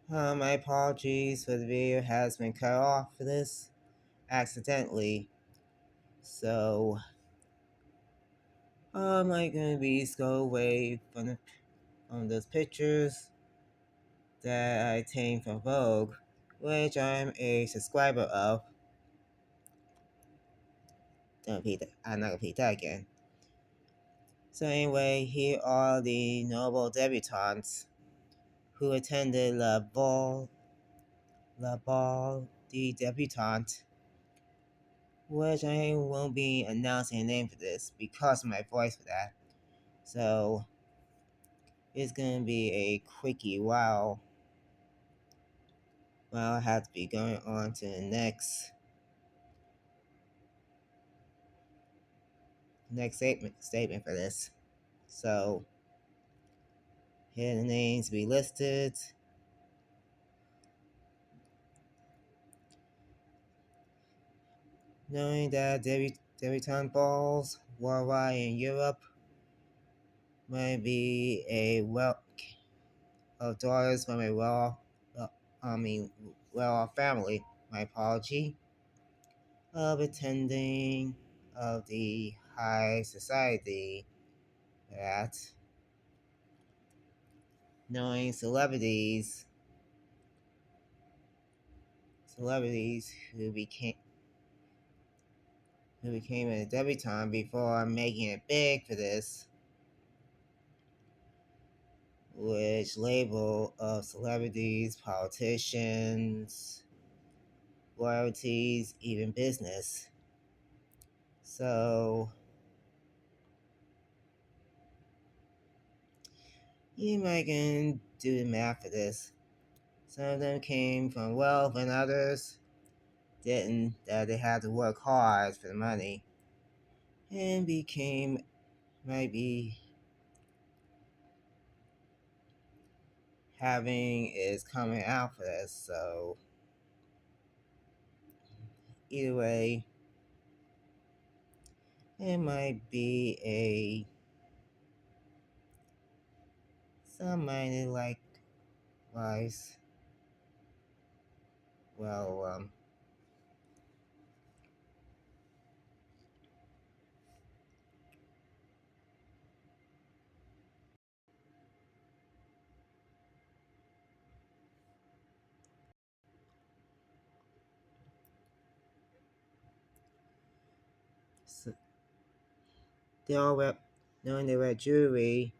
My apologies for the video has been cut off for this accidentally. So, I'm gonna be go away from those pictures that I obtained from Vogue, which I'm a subscriber of. Don't repeat that. I'm not gonna repeat that again. So anyway, here are the notable debutantes who attended La Ball de Debutante, which I won't be announcing a name for this because of my voice for that. So it's gonna be a quickie while I have to be going on to the next statement for this. So here are the names to be listed. Knowing that debutante balls worldwide in Europe might be a well of daughters from a well-off family. My apology of attending of the high society that knowing celebrities who became a debutante before making it big for this, which label of celebrities, politicians, royalties, even business. So you might can do the math for this. Some of them came from wealth and others didn't, that they had to work hard for the money and became maybe having is coming out for this. So either way, it might be a some might like wise. Well, so they all wear knowing they wear jewelry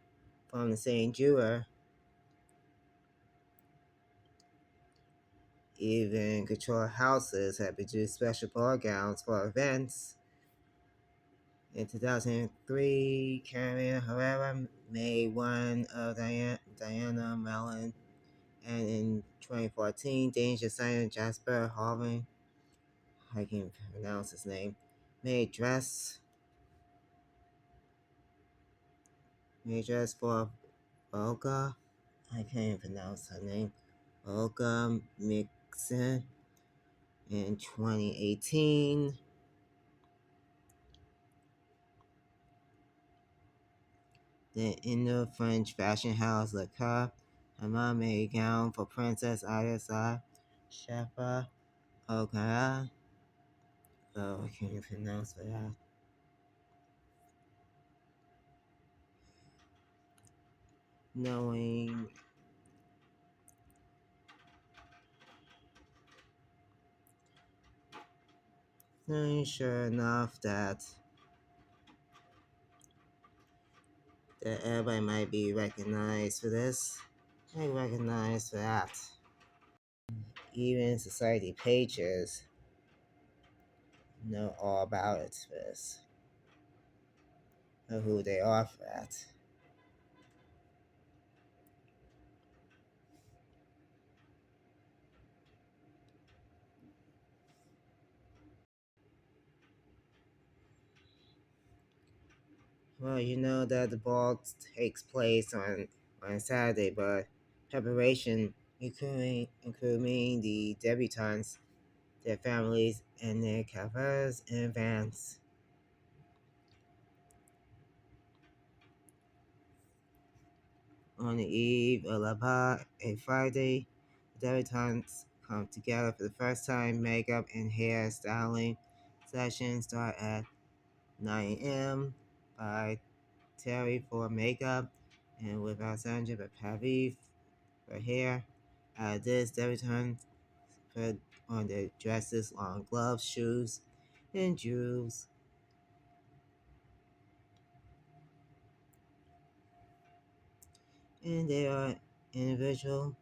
from the same jeweler. Even couture houses have produced special ball gowns for events. In 2003, Karen Herrera made one of Diana Mellon, and in 2014, Danish designer Jasper Harvin, I can't pronounce his name, made dress for Olga. I can't pronounce her name. Olga Mixon in 2018. The Indo-French fashion house Le Coeur Hermann made a gown for Princess Ayasa Shefa Okara. Oh, I can't pronounce that. Knowing sure enough that everybody might be recognized for this. I recognize for that. Even society pages know all about it for this. Know who they are for that. Well, you know that the ball takes place on Saturday, but preparation, including the debutantes, their families, and their covers in advance. On the eve of La Pas, a Friday, The debutantes come together for the first time. Makeup and hair styling sessions start at 9 a.m. by Terry for makeup and with Alexandra Pavi for hair. This debutantes put on their dresses, long gloves, shoes, and jewels. And they are individual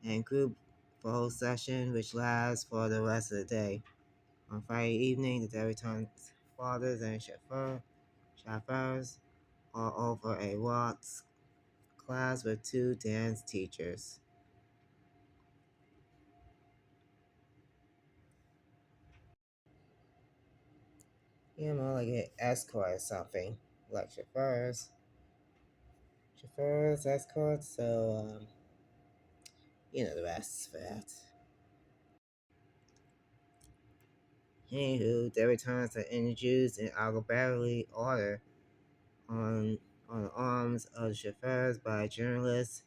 and group photo session, which lasts for the rest of the day. On Friday evening, the debutantes' fathers and chauffeurs are over a waltz class with two dance teachers. Yeah, more like an escort or something, like escorts. So you know the rest for that. Anywho, debutantes are introduced in alphabetical order on on the arms of the chauffeurs by journalist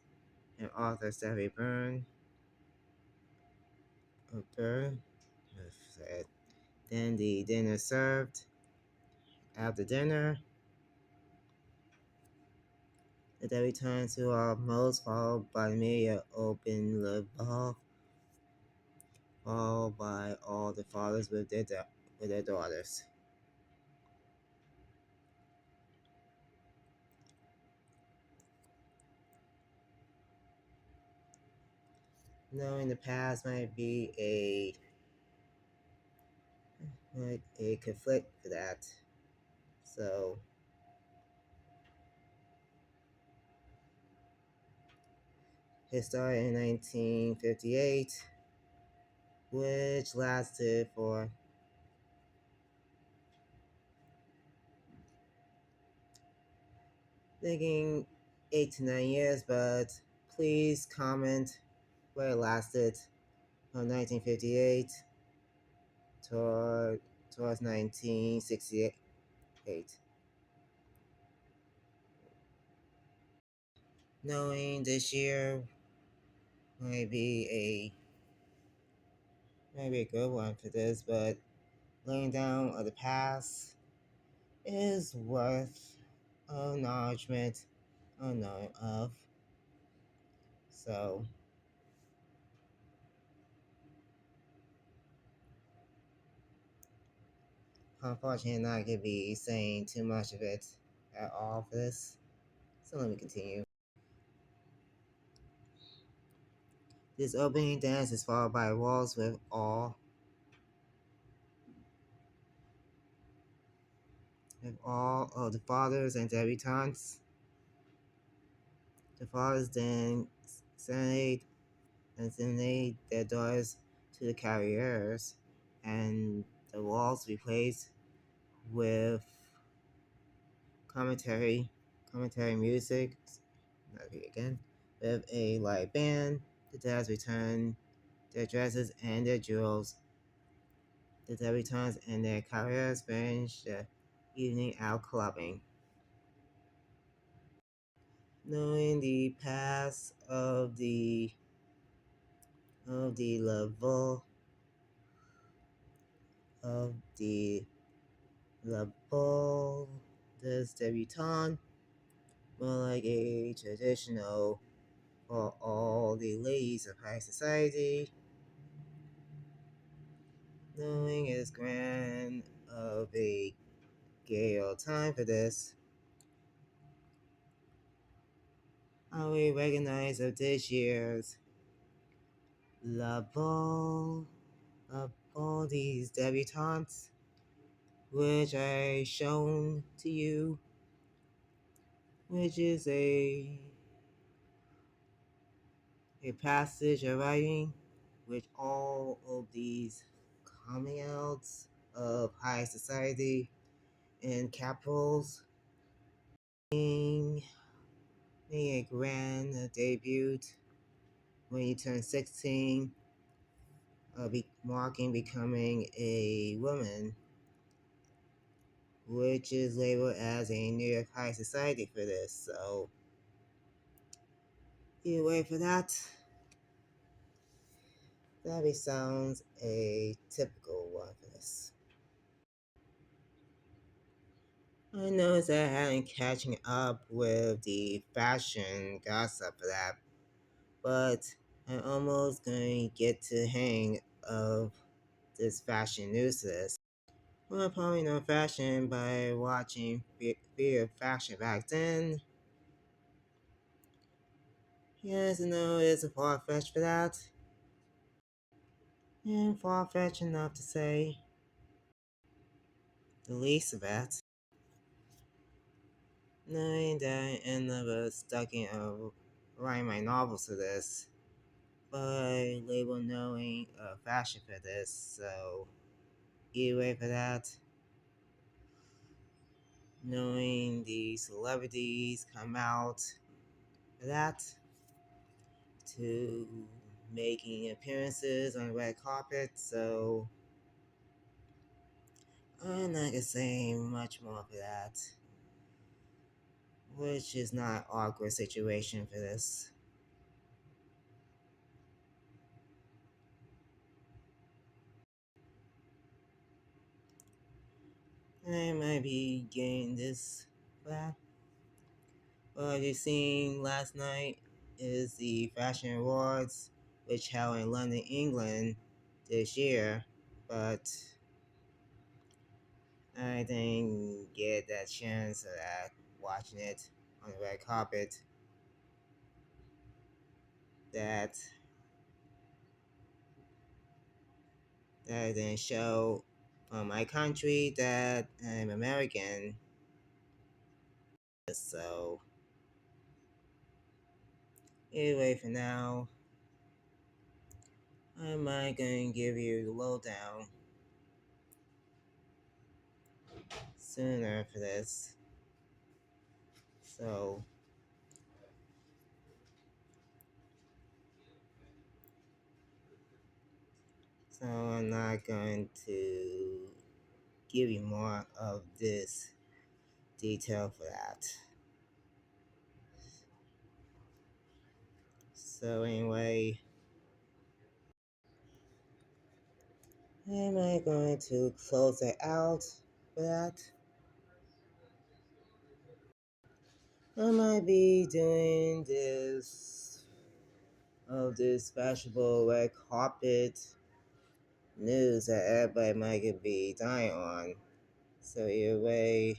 and author Steffi Byrne. Then the dinner served. After dinner, the debutantes who are most followed by the media open the ball, followed by all the fathers with their daughters. Knowing the past might be a conflict for that. So it started in 1958, which lasted for thinking 8 to 9 years, but please comment where it lasted from 1958 toward, towards 1968. Knowing this year might be a good one for this, but laying down of the past is worth acknowledgement or knowing of. So unfortunately, I'm not gonna be saying too much of it at all for this. So let me continue. This opening dance is followed by a waltz with all of the fathers and debutantes. The fathers then serenade their daughters to the carriers, and the waltz replaced with commentary commentary music. Not again. With a live band, the dads return their dresses and their jewels. The debutantes and their carriers finish the evening out clubbing. Knowing the past of the level of the level this debutante, more like a traditional for all the ladies of high society. Knowing is grand of a gay old time for this. I will recognize of this year's level of all these debutantes, which I shown to you, which is a passage of writing, which all of these coming outs of high society and capitals being a grand debut when you turn 16, marking becoming a woman, which is labeled as a New York high society for this. So you wait for that. That sounds a typical one for this. I noticed that I hadn't catching up with the fashion gossip for that, but I'm almost going to get to hang of this fashion news list. Well, I probably know fashion by watching Fear of Fashion back then. Yes, I know it's a far-fetched for that. And far-fetched enough to say the least of it. Knowing that I end up stuck in writing my novels for this, but label knowing fashion for this, so either way for that, knowing the celebrities come out for that, to making appearances on the red carpet, so I'm not gonna say much more for that, which is not an awkward situation for this. I might be getting this for that. What you seen last night is the Fashion Awards, which held in London, England this year, but I didn't get that chance of that watching it on the red carpet. That that didn't show from my country that I'm American. So anyway, for now, I might gonna give you the lowdown sooner for this. So so I'm not going to give you more of this detail for that. So anyway, am I going to close it out for that? I might be doing this fashionable red carpet news that everybody might be dying on. So either way,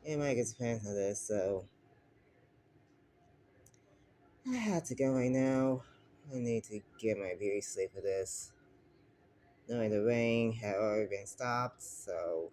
it might get depends on this. So I have to go right now. I need to get my beauty sleep for this. Knowing the rain had already been stopped, so